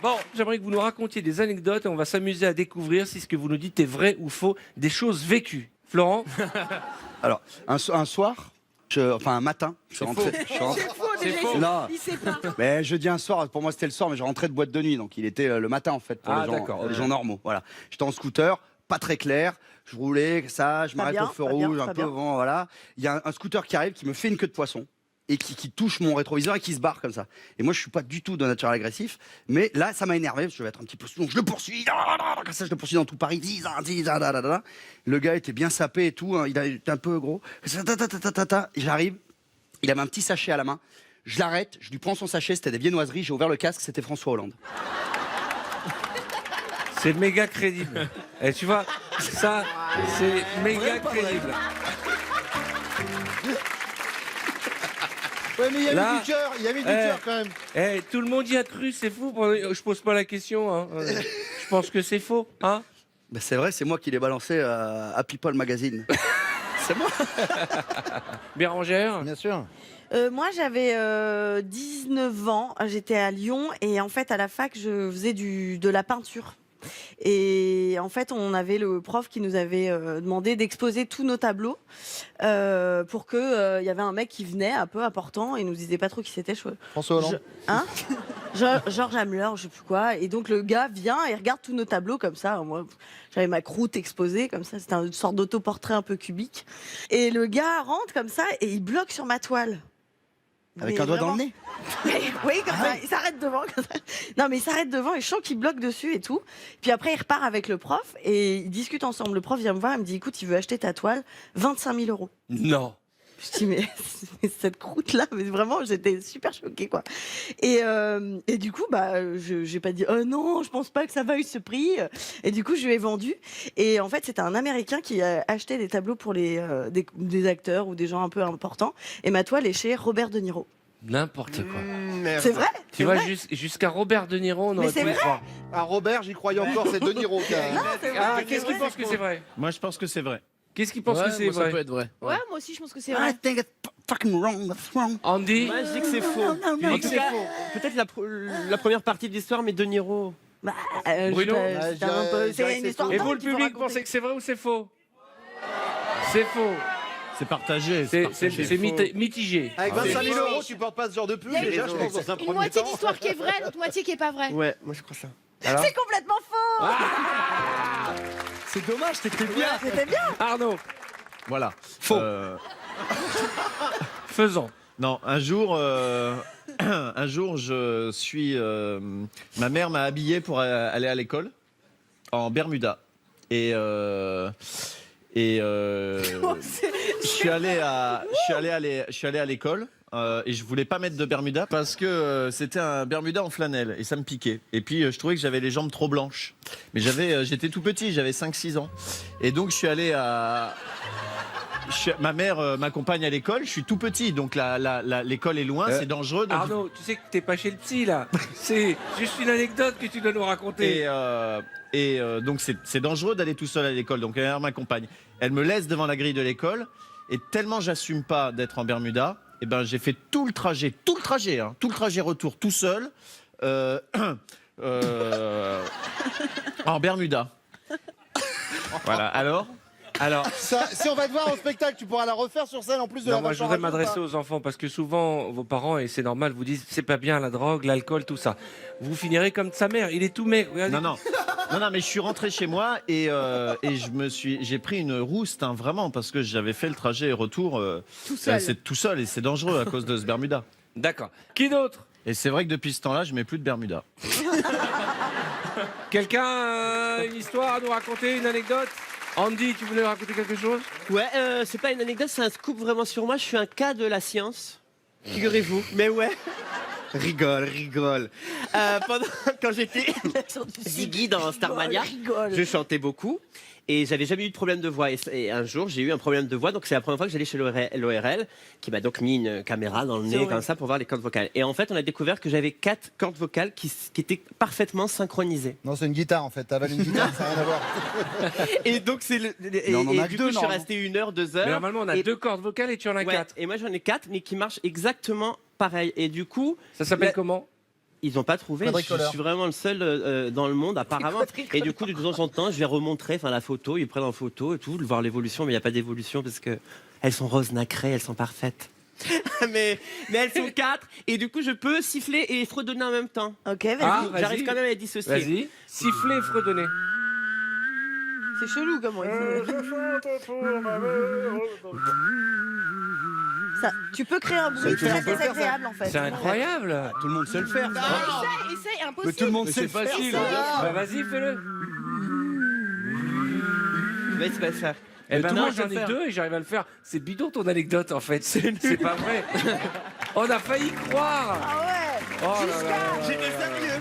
Bon, j'aimerais que vous nous racontiez des anecdotes et on va s'amuser à découvrir si ce que vous nous dites est vrai ou faux, des choses vécues. Florent? Alors, un soir, enfin un matin, je suis rentré. C'est faux. Non, Il sait pas. mais je dis un soir, pour moi c'était le soir, mais je rentrais de boîte de nuit, donc il était le matin en fait, pour Ah, les d'accord, les ok. gens normaux. Voilà. J'étais en scooter, pas très clair, je roulais, ça, je m'arrête bien, au feu pas bien, rouge, pas un peu bien. avant, voilà. Il y a un scooter qui arrive, qui me fait une queue de poisson. Et qui touche mon rétroviseur et qui se barre comme ça. Et moi, je suis pas du tout de nature agressif, mais là, ça m'a énervé. Je vais être un petit peu sous, donc je le poursuis. Comme ça, je le poursuis dans tout Paris. Le gars était bien sapé et tout. Hein, il était un peu gros. Et j'arrive. Il avait un petit sachet à la main. Je l'arrête. Je lui prends son sachet. C'était des viennoiseries. J'ai ouvert le casque. C'était François Hollande. C'est méga crédible. Et tu vois, ça, c'est méga crédible. Ouais, mais il y a Là, mis du cœur, il y a mis du eh, cœur quand même. Eh, tout le monde y a cru, c'est fou. Je pose pas la question. Hein. Je pense que c'est faux. Hein. Ben, c'est vrai, c'est moi qui l'ai balancé à People Magazine. C'est moi. Bérangère? Bien sûr. Moi, j'avais 19 ans, j'étais à Lyon et en fait, à la fac, je faisais de la peinture. Et en fait, on avait le prof qui nous avait demandé d'exposer tous nos tableaux pour que il y avait un mec qui venait un peu important et nous disait pas trop qui c'était. François Hollande. Hein Georges Hamler, je sais plus quoi. Et donc le gars vient et regarde tous nos tableaux comme ça. Moi, j'avais ma croûte exposée comme ça. C'était une sorte d'autoportrait un peu cubique. Et le gars rentre comme ça et il bloque sur ma toile. Avec Mais un doigt dans le vraiment. nez. Oui, comme ça, il s'arrête devant. Comme ça. Non, mais il s'arrête devant et je sens qu'il bloque dessus et tout. Puis après, il repart avec le prof et ils discutent ensemble. Le prof vient me voir, il me dit écoute, il veut acheter ta toile, 25 000 euros. Non. Je dis mais cette croûte-là, mais vraiment, j'étais super choquée quoi. Et du coup, bah, j'ai pas dit oh non, je pense pas que ça vaille ce prix. Et du coup, je lui ai vendu. Et en fait, c'était un Américain qui a acheté des tableaux pour des acteurs ou des gens un peu importants. Et ma toile est chez Robert De Niro. N'importe quoi. C'est vrai. Tu c'est vois, vrai. jusqu'à Robert De Niro, on Mais aurait c'est pu y vrai. croire. À Robert, j'y croyais encore, c'est De Niro. qui a- Non, c'est vrai. Ah, c'est qu'est-ce qu'il vrai. pense que c'est vrai? Moi, je pense que c'est vrai. Qu'est-ce qu'il pense que c'est moi, ça vrai? peut être vrai. Ouais, moi aussi, je pense que c'est I vrai. think it's fucking wrong. That's wrong. Andy? Moi, je dis que c'est faux. non, En tout cas, peut-être la première partie de l'histoire, mais De Niro. Bah, Bruno. c'est un peu- c'est une histoire Et dingue vous, le qu'il faut public, raconter. pensez que c'est vrai ou c'est faux? C'est faux. C'est partagé. C'est mitigé. Avec Ah, 25 oui. 000 euros, tu portes pas ce genre de pull. Il y a Déjà, je pense, dans un Une premier moitié temps. d'histoire qui est vraie, l'autre moitié qui est pas vraie. Ouais, moi je crois ça. Alors C'est complètement faux. C'est dommage, t'étais bien. C'était bien. Arnaud, Voilà. Faux. faisons. Non, un jour, un jour, je suis. Ma mère m'a habillé pour aller à l'école en Bermuda. Et je suis allé à l'école. Et je voulais pas mettre de Bermuda parce que c'était un Bermuda en flanelle et ça me piquait. Et puis je trouvais que j'avais les jambes trop blanches. Mais j'étais tout petit, j'avais 5-6 ans. Et donc je suis allé à... Ma mère m'accompagne à l'école, je suis tout petit, donc l'école est loin, c'est dangereux. Donc... Arnaud, tu sais que t'es pas chez le psy là. C'est juste une anecdote que tu dois nous raconter. Donc c'est dangereux d'aller tout seul à l'école, donc ma mère m'accompagne. Elle me laisse devant la grille de l'école, et tellement j'assume pas d'être en Bermuda, et ben j'ai fait tout le trajet retour tout seul, en Bermuda. Voilà, alors Ça, si on va te voir au spectacle, tu pourras la refaire sur scène en plus de Non, la moi je version voudrais radio, m'adresser ou aux enfants parce que souvent vos parents, et c'est normal, vous disent c'est pas bien la drogue, l'alcool, tout ça. Vous finirez comme sa mère, il est tout maigre. Regardez. non, mais je suis rentré chez moi et j'ai pris une rouste, hein, vraiment, parce que j'avais fait le trajet retour Tout seul. c'est tout seul et c'est dangereux à cause de ce Bermuda. D'accord. Qui d'autre? Et c'est vrai que depuis ce temps-là, je mets plus de Bermuda. Quelqu'un a une histoire à nous raconter, une anecdote? Andy, tu voulais raconter quelque chose? Ouais, c'est pas une anecdote, c'est un scoop vraiment sur moi. Je suis un cas de la science, figurez-vous. Mais ouais. Rigole. Quand j'étais Ziggy dans Starmania, je chantais beaucoup et j'avais jamais eu de problème de voix. Et un jour, j'ai eu un problème de voix, donc c'est la première fois que j'allais chez l'ORL, qui m'a donc mis une caméra dans le nez comme ça pour voir les cordes vocales. Et en fait, on a découvert que j'avais 4 cordes vocales qui étaient parfaitement synchronisées. Non, c'est une guitare en fait. T'avales une guitare, ça n'a rien à voir. Et donc c'est Mais on en a du que coup, deux, je suis resté 1 heure, 2 heures. Mais normalement, on a Et- 2 cordes vocales et tu en as Ouais, 4. et moi j'en ai 4, mais qui marchent exactement pareil. Et du coup, Ça s'appelle la- comment? Ils n'ont pas trouvé. Je Quadricolore. suis vraiment le seul dans le monde apparemment. Et du coup, de temps en temps, je vais remontrer, la photo. Ils prennent en photo et tout, voir l'évolution, mais il n'y a pas d'évolution parce que elles sont roses nacrées, elles sont parfaites. mais elles sont 4 et du coup, je peux siffler et fredonner en même temps. Ok, vas-y. Ah, vas-y. J'arrive quand même à les dissocier. Vas-y, sifflez et fredonnez. C'est chelou comment il fait. Ça, tu peux créer un bruit tout le très monde peut le faire, désagréable en fait. C'est incroyable. Tout le monde sait le faire. ça. Essaye, essaye, Mais impossible. tout le monde Mais sait c'est le faire. facile. ça. Bah vas-y, fais-le. Mais c'est pas ça. Eh ben tout le moi monde sait j'en le ai faire. 2 et j'arrive à le faire. C'est bidon ton anecdote en fait. C'est pas vrai. On a failli croire. Ah ouais. Oh là là là là là. J'étais sérieux.